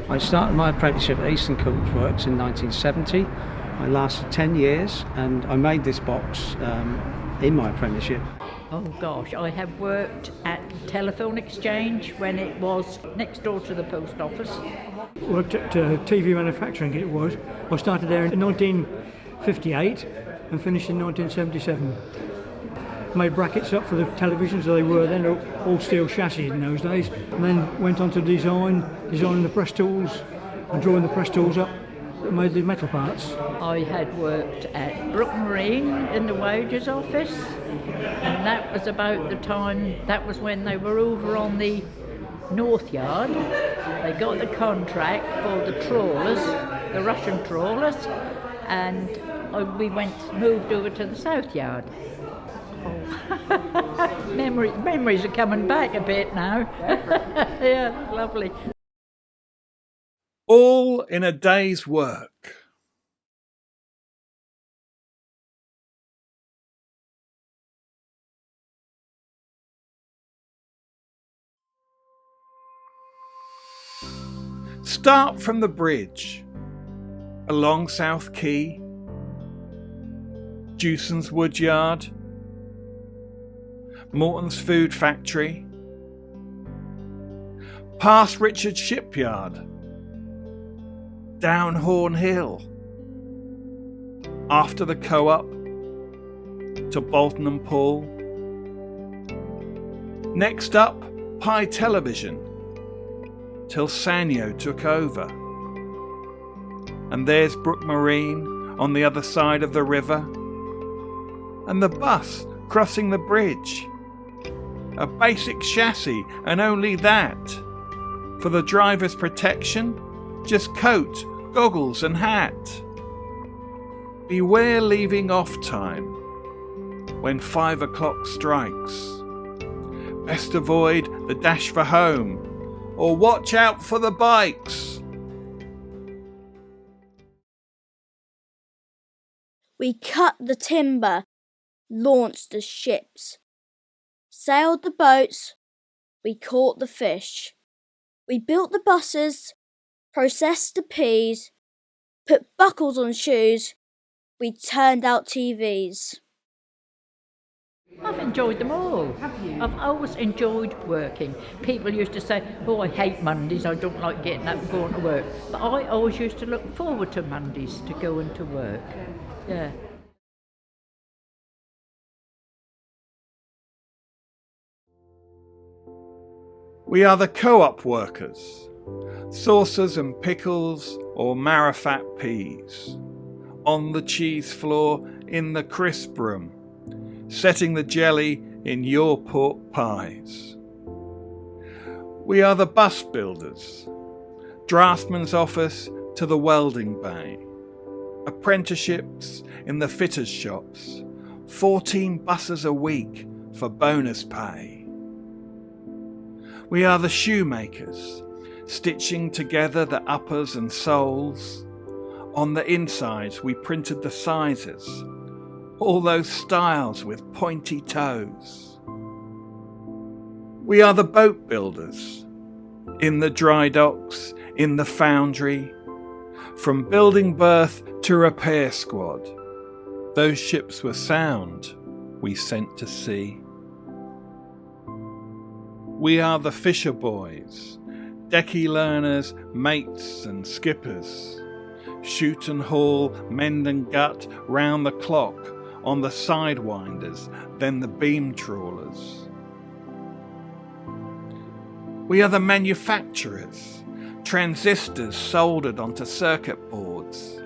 I started my apprenticeship at Eastern Coach Works in 1970. I lasted 10 years and I made this box in my apprenticeship. Oh gosh, I have worked at Telephone Exchange when it was next door to the post office. Worked at TV manufacturing it was. I started there in 1958 and finished in 1977. Made brackets up for the televisions, so they were then all steel chassis in those days. And then went on to designing the press tools and drawing the press tools up that made the metal parts. I had worked at Brook Marine in the wages office, and that was about the time, that was when they were over on the North Yard. They got the contract for the trawlers, the Russian trawlers, and we moved over to the South Yard. Oh. Memories are coming back a bit now. Yeah, lovely. All in a day's work. Start from the bridge, along South Quay, Dewson's Woodyard, Morton's Food Factory, past Richard's Shipyard, down Horn Hill, after the Co-op, to Bolton and Paul. Next up, Pye Television, till Sanyo took over. And there's Brook Marine on the other side of the river, and the bus crossing the bridge. A basic chassis and only that. For the driver's protection, just coat, goggles and hat. Beware leaving off time when 5 o'clock strikes. Best avoid the dash for home, or watch out for the bikes. We cut the timber, launched the ships, sailed the boats, we caught the fish. We built the buses, processed the peas, put buckles on shoes, we turned out TVs. I've enjoyed them all. Have you? I've always enjoyed working. People used to say, oh, I hate Mondays, I don't like getting up and going to work. But I always used to look forward to Mondays to go into work. Yeah. We are the Co-op workers, saucers and pickles or marrowfat peas, on the cheese floor in the crisp room, setting the jelly in your pork pies. We are the bus builders, draftsman's office to the welding bay, apprenticeships in the fitters' shops, 14 buses a week for bonus pay. We are the shoemakers, stitching together the uppers and soles. On the insides we printed the sizes, all those styles with pointy toes. We are the boat builders, in the dry docks, in the foundry, from building berth to repair squad. Those ships were sound, we sent to sea. We are the fisher boys, decky learners, mates and skippers. Shoot and haul, mend and gut, round the clock, on the sidewinders, then the beam trawlers. We are the manufacturers, transistors soldered onto circuit boards,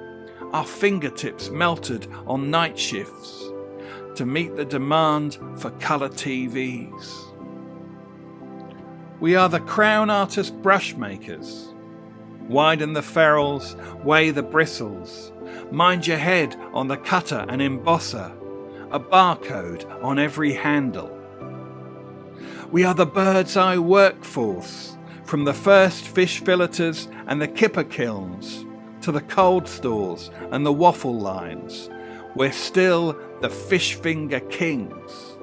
our fingertips melted on night shifts to meet the demand for colour TVs. We are the crown artist brush makers. Widen the ferrules, weigh the bristles, mind your head on the cutter and embosser, a barcode on every handle. We are the bird's eye workforce, from the first fish filleters and the kipper kilns to the cold stores and the waffle lines. We're still the fish finger kings.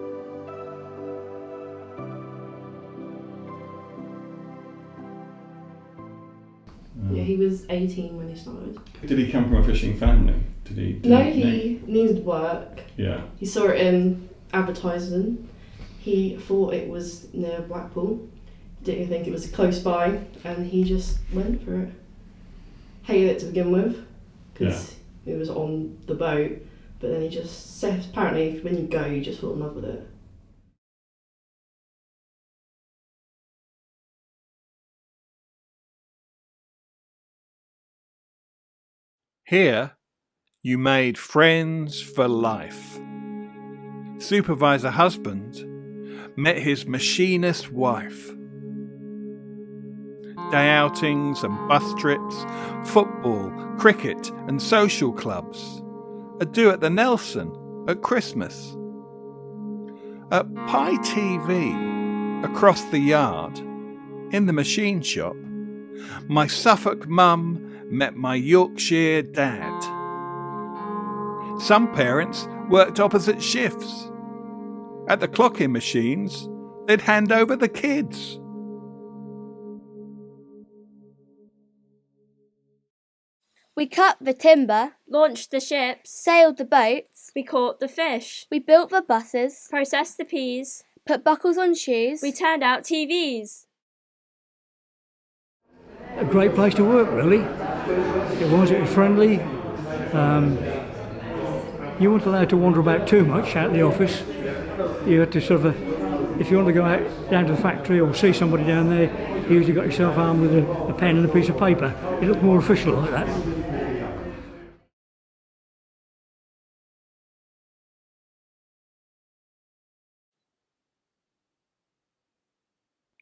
Yeah, he was 18 when he started. Did he come from a fishing family? He needed work. Yeah. He saw it in advertising. He thought it was near Blackpool. Didn't think it was close by, and he just went for it. Hated it to begin with, because it was on the boat, but then he just said, apparently when you go, you just fall in love with it. Here, you made friends for life. Supervisor husband met his machinist wife. Day outings and bus trips, football, cricket and social clubs. A do at the Nelson at Christmas. At Pie TV, across the yard, in the machine shop, my Suffolk mum met my Yorkshire dad. Some parents worked opposite shifts. At the clocking machines, they'd hand over the kids. We cut the timber, Launched the ships. sailed the boats, We caught the fish. we built the buses, Processed the peas. put buckles on shoes. We turned out TVs. A great place to work, really. It was friendly. You weren't allowed to wander about too much out of the office. You had to sort of, if you want to go out down to the factory or see somebody down there, you usually got yourself armed with a pen and a piece of paper. It looked more official like that.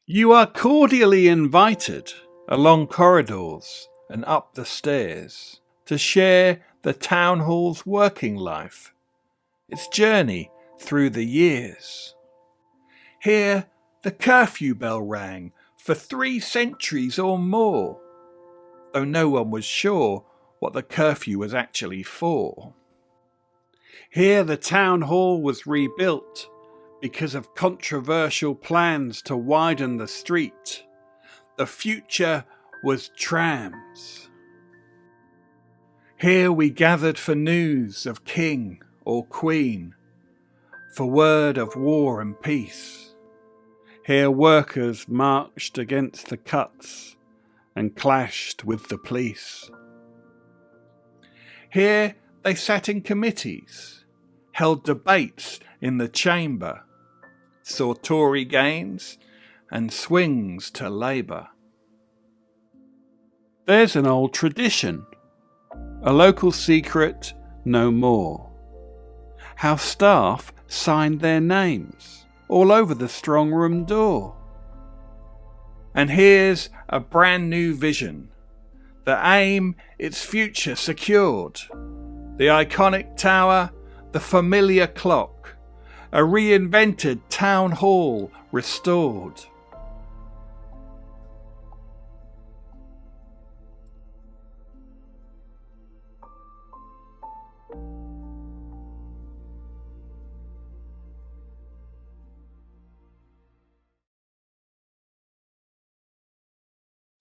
You are cordially invited along corridors and up the stairs to share the town hall's working life, its journey through the years. Here the curfew bell rang for 3 centuries or more, though no one was sure what the curfew was actually for. Here the town hall was rebuilt because of controversial plans to widen the street. The future was trams. Here we gathered for news of king or queen, for word of war and peace. Here workers marched against the cuts and clashed with the police. Here they sat in committees, held debates in the chamber, saw Tory gains and swings to Labour. There's an old tradition, a local secret no more. How staff signed their names all over the strong room door. And here's a brand new vision, the aim its future secured. The iconic tower, the familiar clock, a reinvented town hall restored.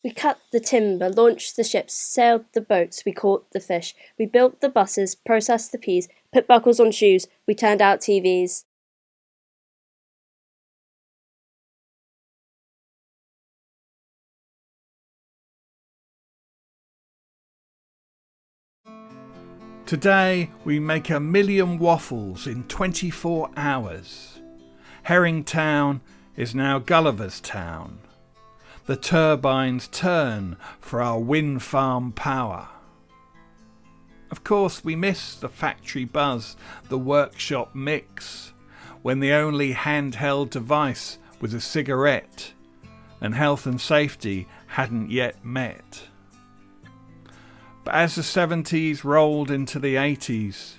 We cut the timber, launched the ships, sailed the boats, we caught the fish. We built the buses, processed the peas, put buckles on shoes, we turned out TVs. Today we make 1 million waffles in 24 hours. Herring Town is now Gulliver's Town. The turbines turn for our wind farm power. Of course we miss the factory buzz, the workshop mix, when the only handheld device was a cigarette and health and safety hadn't yet met. But as the 70s rolled into the 80s,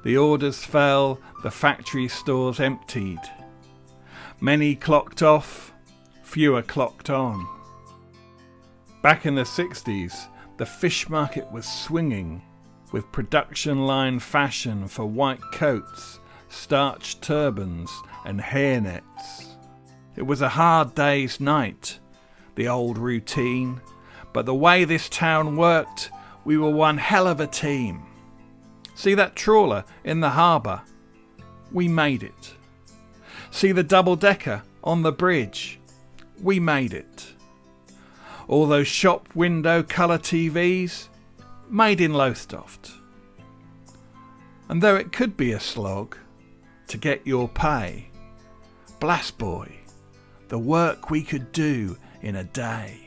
the orders fell, the factory stores emptied. Many clocked off, fewer clocked on. Back in the 60s, the fish market was swinging with production line fashion for white coats, starched turbans and hairnets. It was a hard day's night, the old routine, But the way this town worked, we were one hell of a team. See that trawler in the harbour? We made it. See the double-decker on the bridge? We made it. All those shop window colour TVs? Made in Lowestoft. And though it could be a slog to get your pay, blast boy, the work we could do in a day.